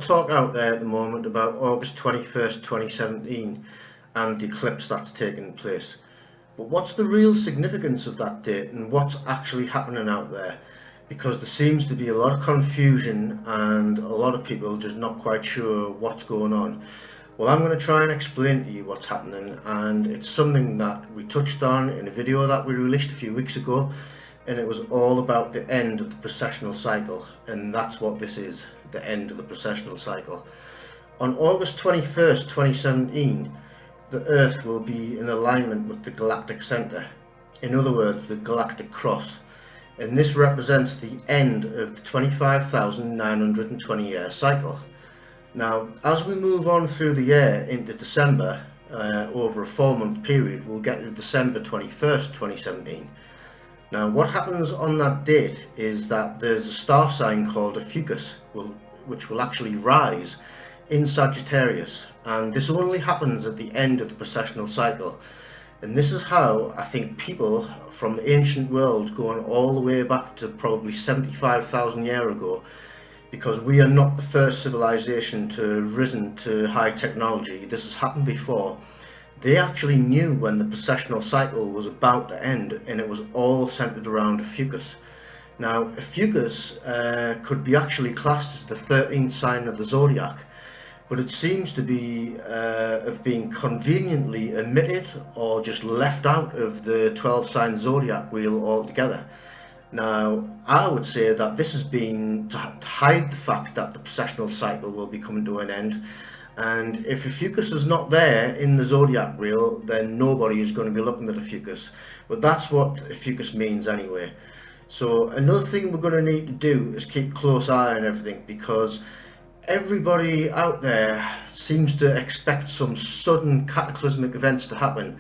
of talk out there at the moment about August 21st, 2017 and the eclipse that's taken place. But what's the real significance of that date and what's actually happening out there? Because there seems to be a lot of confusion and a lot of people just not quite sure what's going on. Well, I'm going to try and explain to you what's happening, and it's something that we touched on in a video that we released a few weeks ago, and it was all about the end of the precessional cycle, and that's what this is, the end of the precessional cycle. On August 21st, 2017, the Earth will be in alignment with the galactic center, in other words, the galactic cross, and this represents the end of the 25,920 year cycle. Now, as we move on through the year into December, over a 4-month period, we'll get to December 21st, 2017. Now, what happens on that date is that there's a star sign called Ophiuchus, which will actually rise in Sagittarius, and this only happens at the end of the precessional cycle. And this is how I think people from the ancient world, going all the way back to probably 75,000 years ago, because we are not the first civilization to risen to high technology, this has happened before. They actually knew when the precessional cycle was about to end, and it was all centered around Ophiuchus. Now, Ophiuchus could be actually classed as the 13th sign of the zodiac, but it seems to be of being conveniently omitted or just left out of the 12 sign zodiac wheel altogether. Now, I would say that this has been to hide the fact that the precessional cycle will be coming to an end, and if Ophiuchus is not there in the zodiac wheel, then nobody is going to be looking at Ophiuchus. But that's what Ophiuchus means anyway. So another thing we're going to need to do is keep a close eye on everything, because everybody out there seems to expect some sudden cataclysmic events to happen.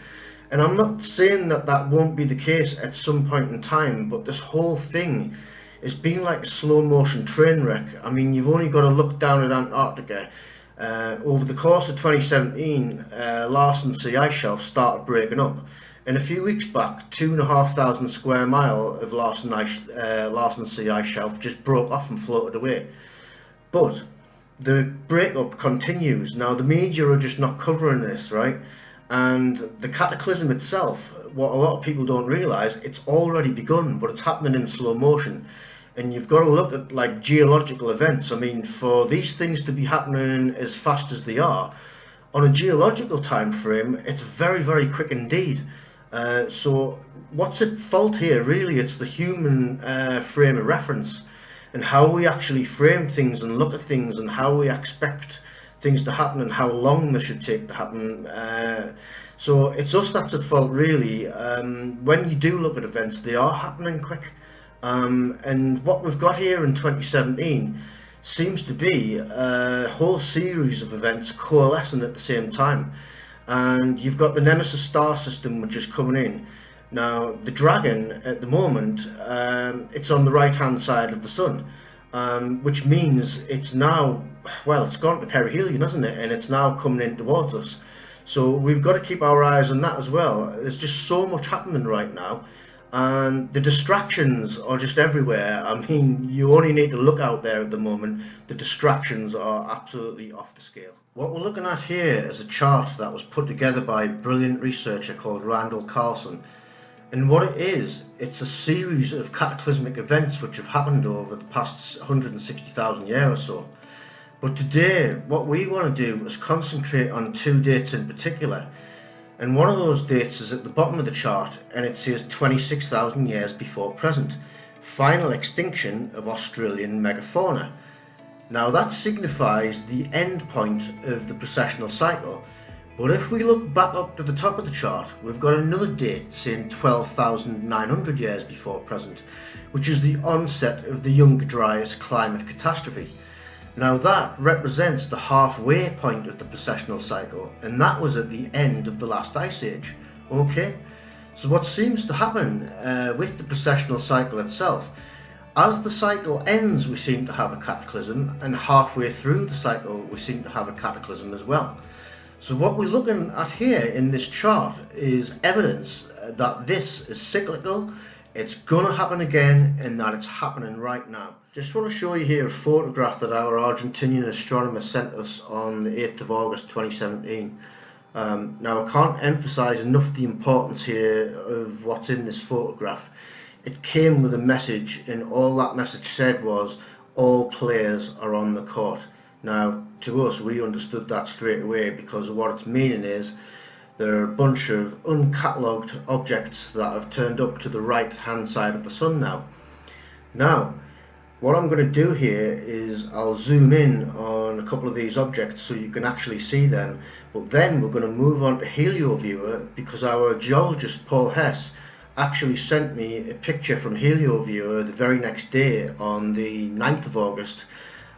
And I'm not saying that that won't be the case at some point in time, but this whole thing has been like a slow motion train wreck. I mean, you've only got to look down at Antarctica. Over the course of 2017, Larsen C ice shelf started breaking up. And a few weeks back, 2,500 square mile of Larsen C ice shelf just broke off and floated away. But the breakup continues. Now, the media are just not covering this, right? And the cataclysm itself, what a lot of people don't realise, it's already begun, but it's happening in slow motion. And you've got to look at like geological events. I mean, for these things to be happening as fast as they are, on a geological time frame, it's very, very quick indeed. So what's at fault here? Really, it's the human frame of reference, and how we actually frame things and look at things, and how we expect things to happen and how long they should take to happen. So it's us that's at fault, really. When you do look at events, they are happening quick. And what we've got here in 2017 seems to be a whole series of events coalescing at the same time. And you've got the Nemesis star system, which is coming in. Now, the Dragon, at the moment, it's on the right-hand side of the Sun, which means it's now, well, it's gone to perihelion, hasn't it? And it's now coming in towards us. So we've got to keep our eyes on that as well. There's just so much happening right now, and the distractions are just everywhere. I mean, you only need to look out there at the moment. The distractions are absolutely off the scale. What we're looking at here is a chart that was put together by a brilliant researcher called Randall Carlson. And what it is, it's a series of cataclysmic events which have happened over the past 160,000 years or so. But today, what we want to do is concentrate on 2 dates in particular. And one of those dates is at the bottom of the chart, and it says 26,000 years before present, final extinction of Australian megafauna. Now that signifies the end point of the precessional cycle. But if we look back up to the top of the chart, we've got another date saying 12,900 years before present, which is the onset of the Younger Dryas climate catastrophe. Now that represents the halfway point of the precessional cycle, and that was at the end of the last ice age. Okay, so what seems to happen with the precessional cycle itself, as the cycle ends we seem to have a cataclysm, and halfway through the cycle we seem to have a cataclysm as well. So what we're looking at here in this chart is evidence that this is cyclical, It's gonna happen again, in that it's happening right now. Just want to show you here a photograph that our Argentinian astronomer sent us on the 8th of August 2017. Now I can't emphasize enough the importance here of what's in this photograph. It came with a message, and all that message said was, all players are on the court. Now to us, we understood that straight away, because what its meaning is, there are a bunch of uncatalogued objects that have turned up to the right hand side of the sun now. Now what I'm going to do here is I'll zoom in on a couple of these objects so you can actually see them, but then we're going to move on to HelioViewer, because our geologist Paul Hess actually sent me a picture from HelioViewer the very next day on the 9th of August,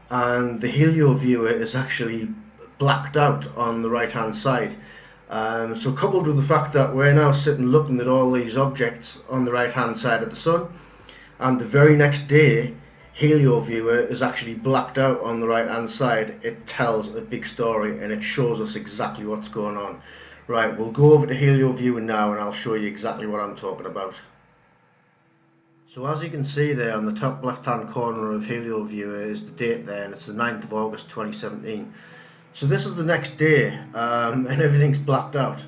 and the HelioViewer is actually blacked out on the right hand side. So coupled with the fact that we're now sitting looking at all these objects on the right hand side of the sun, and the very next day HelioViewer is actually blacked out on the right hand side, it tells a big story, and it shows us exactly what's going on. Right, we'll go over to HelioViewer now and I'll show you exactly what I'm talking about. So as you can see there on the top left hand corner of HelioViewer is the date there, and it's the 9th of August 2017. So this is the next day, and everything's blacked out.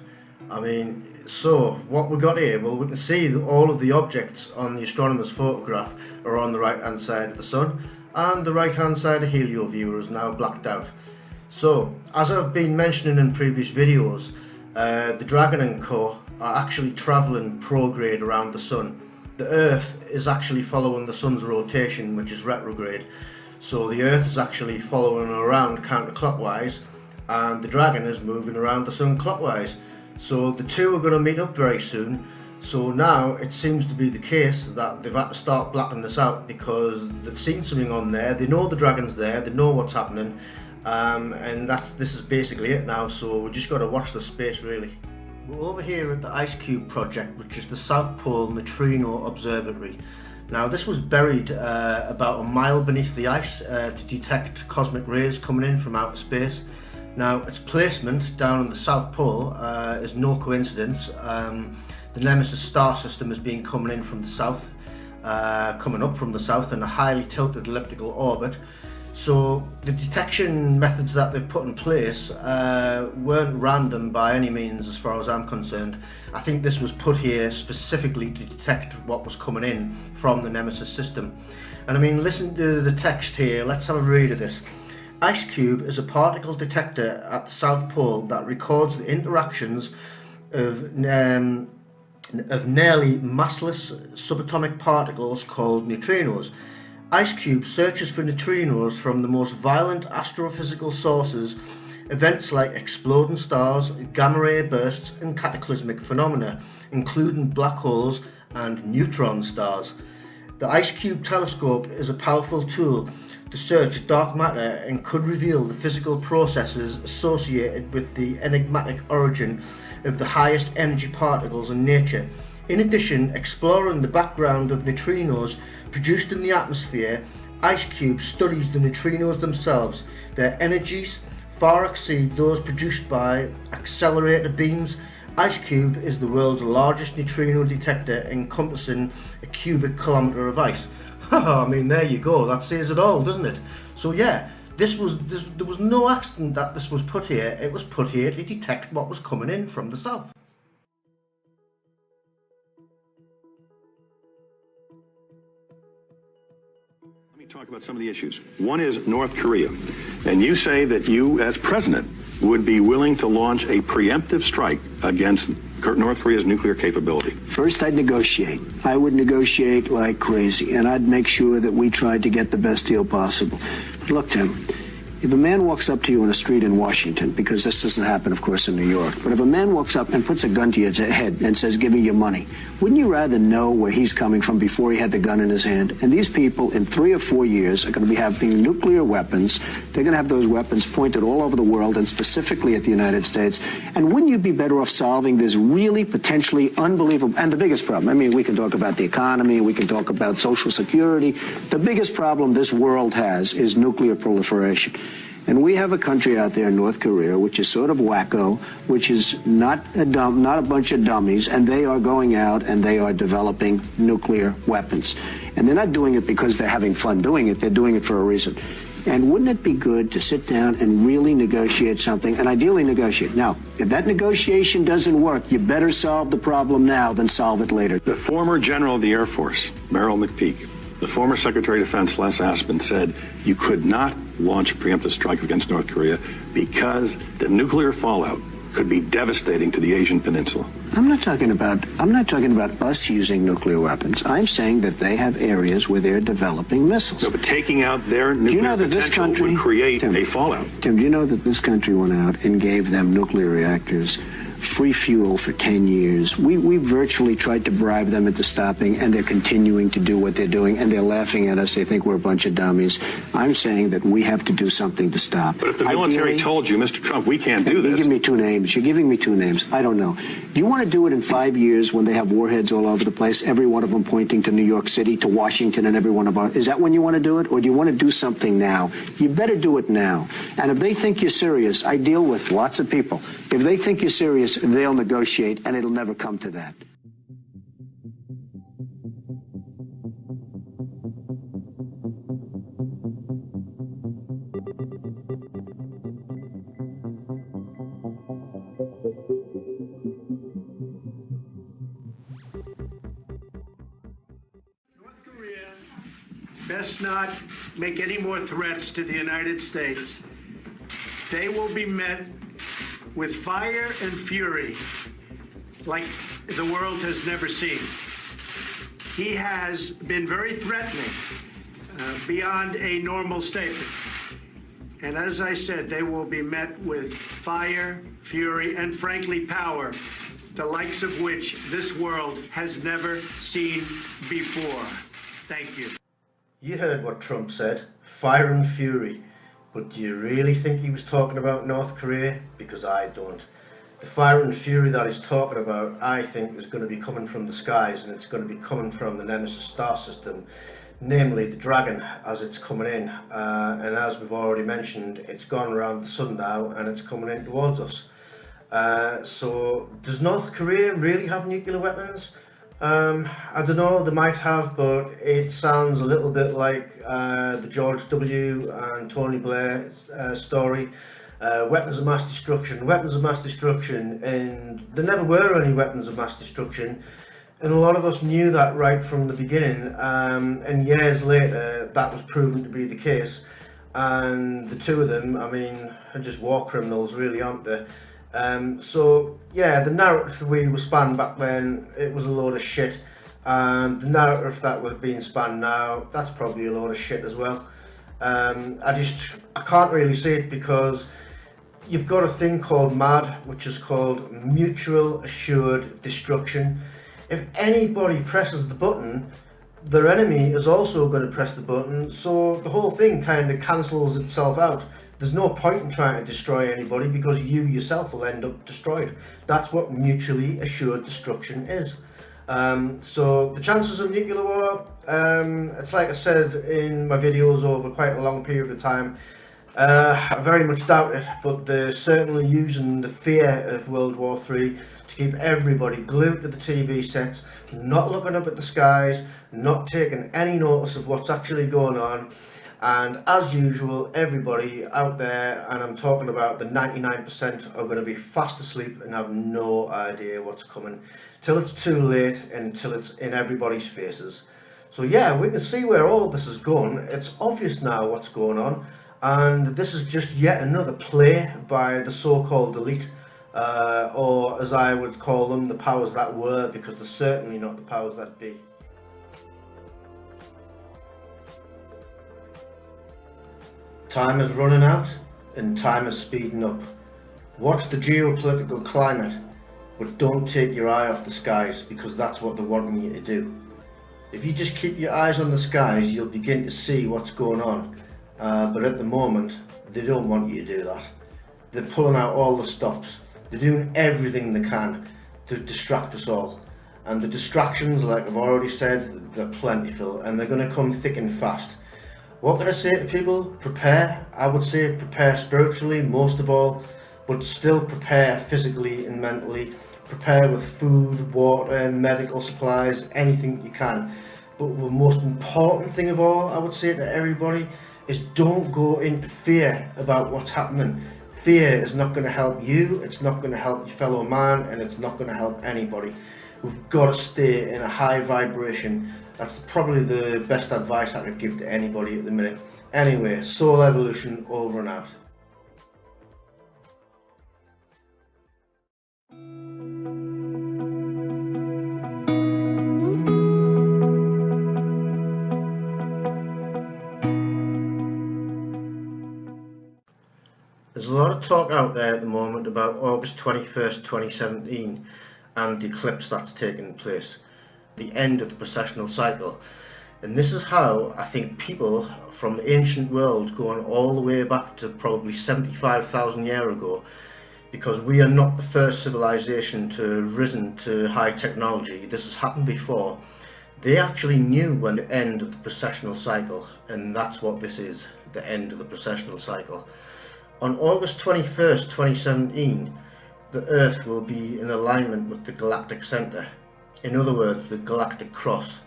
I mean, so what we got here, well, we can see that all of the objects on the astronomer's photograph are on the right hand side of the sun, and the right hand side of HelioViewer is now blacked out. So as I've been mentioning in previous videos, the Dragon and Co are actually travelling prograde around the sun. The Earth is actually following the sun's rotation, which is retrograde. So the Earth is actually following around counterclockwise, and the Dragon is moving around the sun clockwise. So the two are going to meet up very soon. So now it seems to be the case that they've had to start blacking this out, because they've seen something on there, they know the Dragon's there, they know what's happening, and this is basically it now. So we just got to watch the space really. We're over here at the IceCube project, which is the South Pole Neutrino Observatory. Now this was buried about a mile beneath the ice to detect cosmic rays coming in from outer space. Now its placement down on the South Pole is no coincidence. The Nemesis star system has been coming in from the south, coming up from the south in a highly tilted elliptical orbit. So the detection methods that they've put in place weren't random by any means, as far as I'm concerned. I think this was put here specifically to detect what was coming in from the Nemesis system. And I mean, listen to the text here, let's have a read of this. IceCube is a particle detector at the South Pole that records the interactions of nearly massless subatomic particles called neutrinos. IceCube searches for neutrinos from the most violent astrophysical sources, events like exploding stars, gamma-ray bursts and cataclysmic phenomena, including black holes and neutron stars. The IceCube telescope is a powerful tool to search dark matter and could reveal the physical processes associated with the enigmatic origin of the highest energy particles in nature. In addition, exploring the background of neutrinos produced in the atmosphere, IceCube studies the neutrinos themselves. Their energies far exceed those produced by accelerator beams. IceCube is the world's largest neutrino detector, encompassing a cubic kilometre of ice. I mean, there you go, that says it all, doesn't it? So yeah, there was no accident that this was put here. It was put here to detect what was coming in from the south. Let me talk about some of the issues. One is North Korea, and you say that you, as president, would be willing to launch a preemptive strike against North Korea's nuclear capability. First, I'd negotiate. I would negotiate like crazy, and I'd make sure that we tried to get the best deal possible. But look, Tim, if a man walks up to you on a street in Washington, because this doesn't happen, of course, in New York, but if a man walks up and puts a gun to your head and says, give me your money, wouldn't you rather know where he's coming from before he had the gun in his hand? And these people, in 3 or 4 years, are going to be having nuclear weapons. They're going to have those weapons pointed all over the world, and specifically at the United States. And wouldn't you be better off solving this really potentially unbelievable, and the biggest problem, I mean, we can talk about the economy, we can talk about Social Security. The biggest problem this world has is nuclear proliferation. And we have a country out there, North Korea, which is sort of wacko, which is not a bunch of dummies, and they are going out and they are developing nuclear weapons. And they're not doing it because they're having fun doing it. They're doing it for a reason. And wouldn't it be good to sit down and really negotiate something, and ideally negotiate? Now, if that negotiation doesn't work, you better solve the problem now than solve it later. The former General of the Air Force, Merrill McPeak, the former Secretary of Defense, Les Aspin, said you could not launch a preemptive strike against North Korea because the nuclear fallout could be devastating to the Asian Peninsula. I'm not talking about us using nuclear weapons. I'm saying that they have areas where they're developing missiles. No, but taking out their nuclear potential would create a fallout. Tim, do you know that this country went out and gave them nuclear reactors, free fuel for 10 years? We virtually tried to bribe them into stopping, and they're continuing to do what they're doing, and they're laughing at us. They think we're a bunch of dummies. I'm saying that we have to do something to stop. But if the military told you, Mr. Trump, we can't do this. You give me two names. You're giving me two names. I don't know. Do you want to do it in 5 years when they have warheads all over the place, every one of them pointing to New York City, to Washington, and every one of our... Is that when you want to do it? Or do you want to do something now? You better do it now. And if they think you're serious, I deal with lots of people. If they think you're serious, they'll negotiate, and it'll never come to that. North Korea best not make any more threats to the United States. They will be met with fire and fury like the world has never seen. He has been very threatening beyond a normal statement. And as I said, they will be met with fire, fury, and frankly, power, the likes of which this world has never seen before. Thank you. You heard what Trump said, fire and fury. But do you really think he was talking about North Korea? Because I don't. The fire and fury that he's talking about, I think, is going to be coming from the skies, and it's going to be coming from the Nemesis star system, namely the Dragon, as it's coming in. And as we've already mentioned, it's gone around the sun now, and it's coming in towards us. So, does North Korea really have nuclear weapons? I don't know, they might have, but it sounds a little bit like the George W. and Tony Blair story. Weapons of mass destruction, and there never were any weapons of mass destruction, and a lot of us knew that right from the beginning, and years later that was proven to be the case, and the two of them, I mean, are just war criminals really, aren't they? So yeah, the narrative we were spanned back then, it was a load of shit. The narrative that was being spanned now, that's probably a load of shit as well. I can't really see it, because you've got a thing called MAD, which is called Mutual Assured Destruction. If anybody presses the button, their enemy is also going to press the button, so the whole thing kind of cancels itself out. There's no point in trying to destroy anybody, because you yourself will end up destroyed. That's what mutually assured destruction is. So the chances of nuclear war, it's like I said in my videos over quite a long period of time, I very much doubt it, but they're certainly using the fear of World War III to keep everybody glued to the TV sets, not looking up at the skies, not taking any notice of what's actually going on. And as usual, everybody out there, and I'm talking about the 99%, are going to be fast asleep and have no idea what's coming till it's too late and until it's in everybody's faces. So yeah, we can see where all of this is going. It's obvious now what's going on, and this is just yet another play by the so-called elite, or as I would call them, the powers that were, because they're certainly not the powers that be. Time is running out, and time is speeding up. Watch the geopolitical climate, but don't take your eye off the skies, because that's what they're wanting you to do. If you just keep your eyes on the skies, you'll begin to see what's going on. But at the moment, they don't want you to do that. They're pulling out all the stops. They're doing everything they can to distract us all. And the distractions, like I've already said, they're plentiful, and they're going to come thick and fast. What can I say to people? Prepare. I would say prepare spiritually most of all, but still prepare physically and mentally. Prepare with food, water, medical supplies, anything you can. But the most important thing of all, I would say to everybody, is don't go into fear about what's happening. Fear is not going to help you, it's not going to help your fellow man, and it's not going to help anybody. We've got to stay in a high vibration. That's probably the best advice I could give to anybody at the minute. Anyway, Soul Evolution over and out. There's a lot of talk out there at the moment about August 21st, 2017 and the eclipse that's taking place, the end of the precessional cycle. And this is how I think people from the ancient world, going all the way back to probably 75,000 years ago, because we are not the first civilization to risen to high technology, this has happened before, they actually knew when the end of the precessional cycle, and that's what this is, the end of the precessional cycle. On August 21st, 2017, the Earth will be in alignment with the galactic center, in other words, the galactic cross,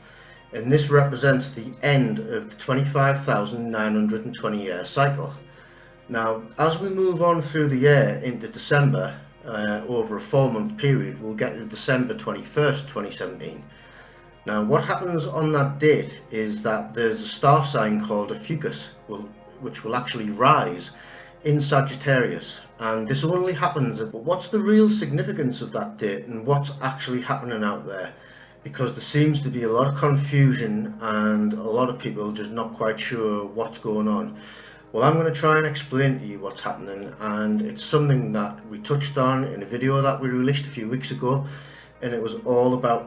and this represents the end of the 25,920 year cycle. Now, as we move on through the year into December, over a 4-month period, we'll get to December 21st, 2017. Now, what happens on that date is that there's a star sign called Ophiuchus, which will actually rise in Sagittarius, and this only happens but what's the real significance of that date and what's actually happening out there? Because there seems to be a lot of confusion and a lot of people just not quite sure what's going on. Well, I'm going to try and explain to you what's happening, and it's something that we touched on in a video that we released a few weeks ago, and it was all about